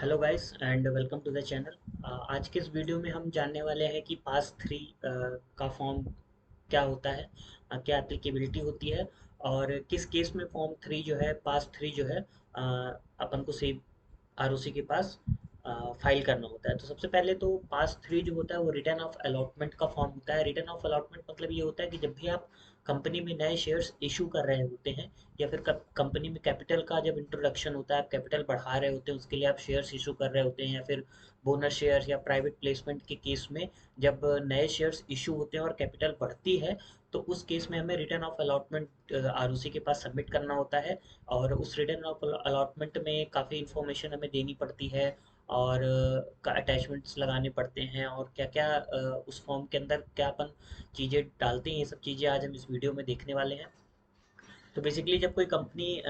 Hello guys and welcome to the channel. आज के इस वीडियो में हम जानने वाले हैं कि पास थ्री का फॉर्म क्या होता है, क्या एप्लीकेबिलिटी होती है और किस केस में फॉर्म थ्री जो है पास थ्री जो है अपन को सेव आरओसी के पास फाइल करना होता है। तो सबसे पहले तो पास थ्री जो होता है वो रिटर्न ऑफ अलॉटमेंट का फॉर्म होता है। रिटर्न ऑफ अलॉटमेंट मतलब ये होता है कि जब भी आप कंपनी में नए शेयर्स इशू कर रहे होते हैं या फिर कंपनी में कैपिटल का जब इंट्रोडक्शन होता है, आप कैपिटल बढ़ा रहे होते हैं, उसके लिए आप शेयर्स इशू कर रहे होते हैं, या फिर बोनस शेयर्स या प्राइवेट प्लेसमेंट के केस में जब नए शेयर्स इशू होते हैं और कैपिटल बढ़ती है, तो उस केस में हमें रिटर्न ऑफ अलॉटमेंट आरओसी के पास सबमिट करना होता है। और उस रिटर्न ऑफ अलॉटमेंट में काफ़ी इन्फॉर्मेशन हमें देनी पड़ती है और अटैचमेंट्स लगाने पड़ते हैं, और क्या क्या उस फॉर्म के अंदर क्या अपन चीज़ें डालते हैं, ये सब चीज़ें आज हम इस वीडियो में देखने वाले हैं। तो बेसिकली जब कोई कंपनी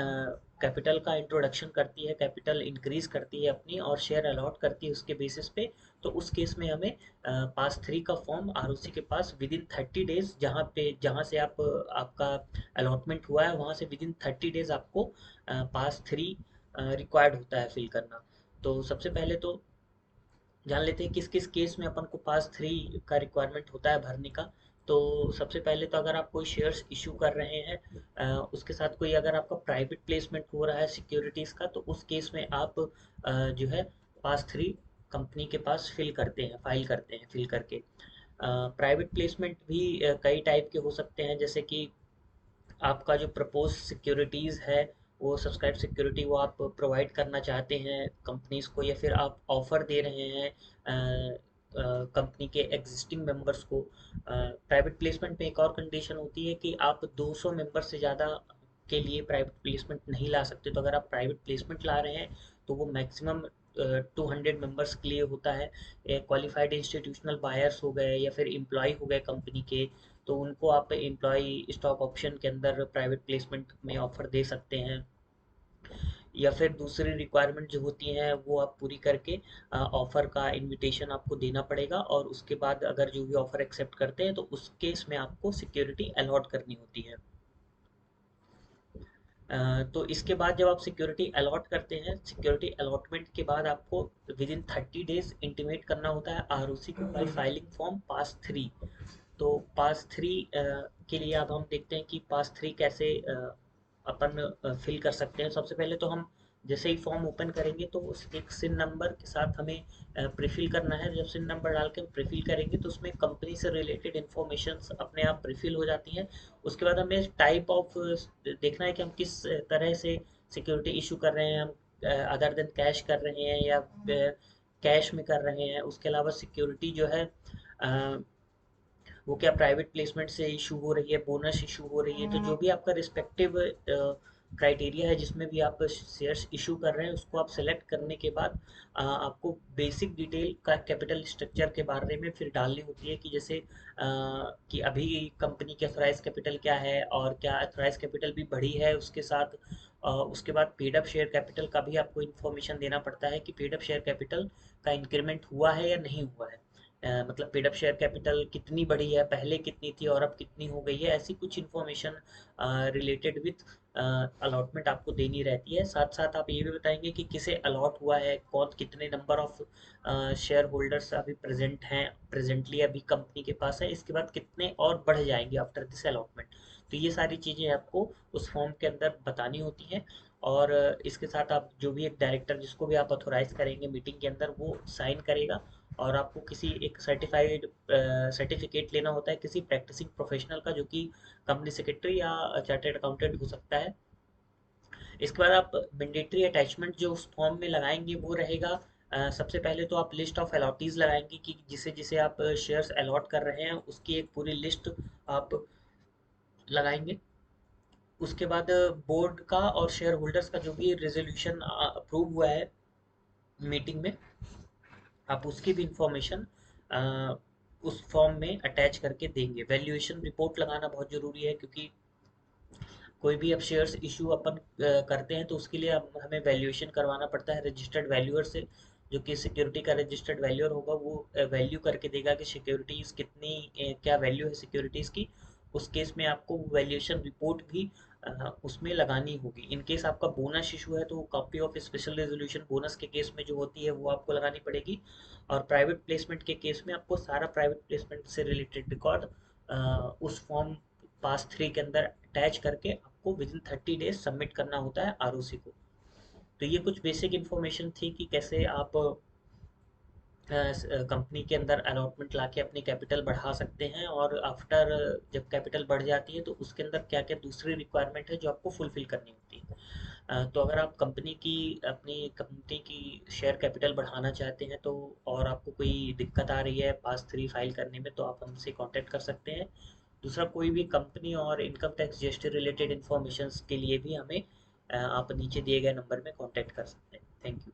कैपिटल का इंट्रोडक्शन करती है, कैपिटल इंक्रीज करती है अपनी और शेयर अलॉट करती है उसके बेसिस पे, तो उस केस में हमें पास थ्री का फॉर्म आरओसी के पास विद इन 30 डेज, जहाँ से आपका अलॉटमेंट हुआ है वहाँ से विद इन 30 डेज आपको पास थ्री रिक्वायर्ड होता है फिल करना। तो सबसे पहले तो जान लेते हैं किस किस केस में अपन को पास थ्री का रिक्वायरमेंट होता है भरने का। तो सबसे पहले तो अगर आप कोई शेयर्स इशू कर रहे हैं, उसके साथ कोई अगर आपका प्राइवेट प्लेसमेंट हो रहा है सिक्योरिटीज़ का, तो उस केस में आप जो है पास थ्री कंपनी के पास फिल करते हैं, फाइल करते हैं फिल करके। प्राइवेट प्लेसमेंट भी कई टाइप के हो सकते हैं, जैसे कि आपका जो प्रपोज सिक्योरिटीज़ है, वो सब्सक्राइब सिक्योरिटी वो आप प्रोवाइड करना चाहते हैं कंपनीज को, या फिर आप ऑफर दे रहे हैं कंपनी के एग्जिस्टिंग मेंबर्स को। प्राइवेट प्लेसमेंट में एक और कंडीशन होती है कि आप 200 मेंबर से ज़्यादा के लिए प्राइवेट प्लेसमेंट नहीं ला सकते। तो अगर आप प्राइवेट प्लेसमेंट ला रहे हैं तो वो मैक्सिमम 200 मेंबर्स के लिए होता है। क्वालिफाइड इंस्टीट्यूशनल बायर्स हो गए या फिर एम्प्लॉय हो गए कंपनी के, तो उनको आप एम्प्लॉय स्टॉक ऑप्शन के अंदर प्राइवेट प्लेसमेंट में ऑफर दे सकते हैं। या फिर दूसरी रिक्वायरमेंट जो होती हैं वो आप पूरी करके ऑफर का इनविटेशन आपको देना पड़ेगा, और उसके बाद अगर जो भी ऑफर एक्सेप्ट करते हैं तो उस केस में आपको सिक्योरिटी अलॉट करनी होती है। तो इसके बाद जब आप सिक्योरिटी अलॉट करते हैं, सिक्योरिटी अलॉटमेंट के बाद आपको विद इन 30 डेज इंटीमेट करना होता है आरओसी को by filing form pass three. तो पास थ्री के लिए अब हम देखते हैं कि पास थ्री कैसे अपन फिल कर सकते हैं। सबसे पहले तो हम जैसे ही फॉर्म ओपन करेंगे तो उस एक सिन नंबर के साथ हमें प्रीफिल करना है। जब सिन नंबर डाल के हम प्रीफिल करेंगे तो उसमें कंपनी से रिलेटेड इन्फॉर्मेशन अपने आप प्रीफिल हो जाती हैं। उसके बाद हमें टाइप ऑफ देखना है कि हम किस तरह से सिक्योरिटी इशू कर रहे हैं, हम अदर देन कैश कर रहे हैं या कैश में कर रहे हैं। उसके अलावा सिक्योरिटी जो है वो क्या प्राइवेट प्लेसमेंट से इशू हो रही है, बोनस इशू हो रही है। तो जो भी आपका रिस्पेक्टिव क्राइटेरिया है जिसमें भी आप शेयर्स इशू कर रहे हैं, उसको आप सेलेक्ट करने के बाद आपको बेसिक डिटेल का कैपिटल स्ट्रक्चर के बारे में फिर डालनी होती है, कि जैसे कि अभी कंपनी की अथोराइज कैपिटल क्या है और क्या अथोराइज कैपिटल भी बढ़ी है उसके साथ। उसके बाद पेड अप शेयर कैपिटल का भी आपको इन्फॉर्मेशन देना पड़ता है कि पेड अप शेयर कैपिटल का इंक्रीमेंट हुआ है या नहीं हुआ है। मतलब पेड अप शेयर कैपिटल कितनी बढ़ी है, पहले कितनी थी और अब कितनी हो गई है, ऐसी कुछ इन्फॉर्मेशन रिलेटेड विथ अलॉटमेंट आपको देनी रहती है। साथ साथ आप ये भी बताएंगे कि किसे अलॉट हुआ है, कौन कितने नंबर ऑफ शेयर होल्डर्स अभी प्रेजेंट हैं, प्रेजेंटली अभी कंपनी के पास है, इसके बाद कितने और बढ़ जाएंगे आफ्टर दिस अलॉटमेंट। तो ये सारी चीज़ें आपको उस फॉर्म के अंदर बतानी होती हैं। और इसके साथ आप जो भी एक डायरेक्टर जिसको भी आप ऑथोराइज करेंगे मीटिंग के अंदर, वो साइन करेगा। और आपको किसी एक सर्टिफाइड सर्टिफिकेट लेना होता है किसी प्रैक्टिसिंग प्रोफेशनल का, जो कि कंपनी सेक्रेटरी या चार्टर्ड अकाउंटेंट हो सकता है। इसके बाद आप मैंडेटरी अटैचमेंट जो उस फॉर्म में लगाएंगे वो रहेगा, सबसे पहले तो आप लिस्ट ऑफ अलॉटीज लगाएंगे कि जिसे जिसे आप शेयर्स अलॉट कर रहे हैं उसकी एक पूरी लिस्ट आप लगाएंगे। उसके बाद बोर्ड का और शेयर होल्डर्स का जो भी रेजोल्यूशन अप्रूव हुआ है मीटिंग में, आप उसकी भी इंफॉर्मेशन उस फॉर्म में अटैच करके देंगे। वैल्यूएशन रिपोर्ट लगाना बहुत ज़रूरी है, क्योंकि कोई भी अब शेयर्स इशू अपन करते हैं तो उसके लिए हमें वैल्यूएशन करवाना पड़ता है रजिस्टर्ड वैल्यूअर से। जो कि सिक्योरिटी का रजिस्टर्ड वैल्यूअर होगा वो वैल्यू करके देगा कि सिक्योरिटीज़ कितनी क्या वैल्यू है सिक्योरिटीज़ की। उस केस में आपको वैल्यूएशन रिपोर्ट भी उसमें लगानी होगी। इन केस आपका बोनस इशू है तो copy of special resolution bonus के केस में जो होती है वो आपको लगानी पड़ेगी। और प्राइवेट प्लेसमेंट के केस में आपको सारा प्राइवेट प्लेसमेंट से रिलेटेड रिकॉर्ड उस फॉर्म पास 3 के अंदर अटैच करके आपको विद इन 30 डेज सबमिट करना होता है आरओसी को। तो ये कुछ बेसिक इन्फॉर्मेशन थी कि कैसे आप कंपनी के अंदर अलॉटमेंट लाके अपनी कैपिटल बढ़ा सकते हैं, और आफ्टर जब कैपिटल बढ़ जाती है तो उसके अंदर क्या क्या दूसरी रिक्वायरमेंट है जो आपको फुलफिल करनी होती है। तो अगर आप अपनी कंपनी की शेयर कैपिटल बढ़ाना चाहते हैं तो, और आपको कोई दिक्कत आ रही है पास 3 फाइल करने में, तो आप हमसे कांटेक्ट कर सकते हैं। दूसरा, कोई भी कंपनी और income tax GST related information के लिए भी हमें आप नीचे दिए गए नंबर में कांटेक्ट कर सकते हैं। Thank you.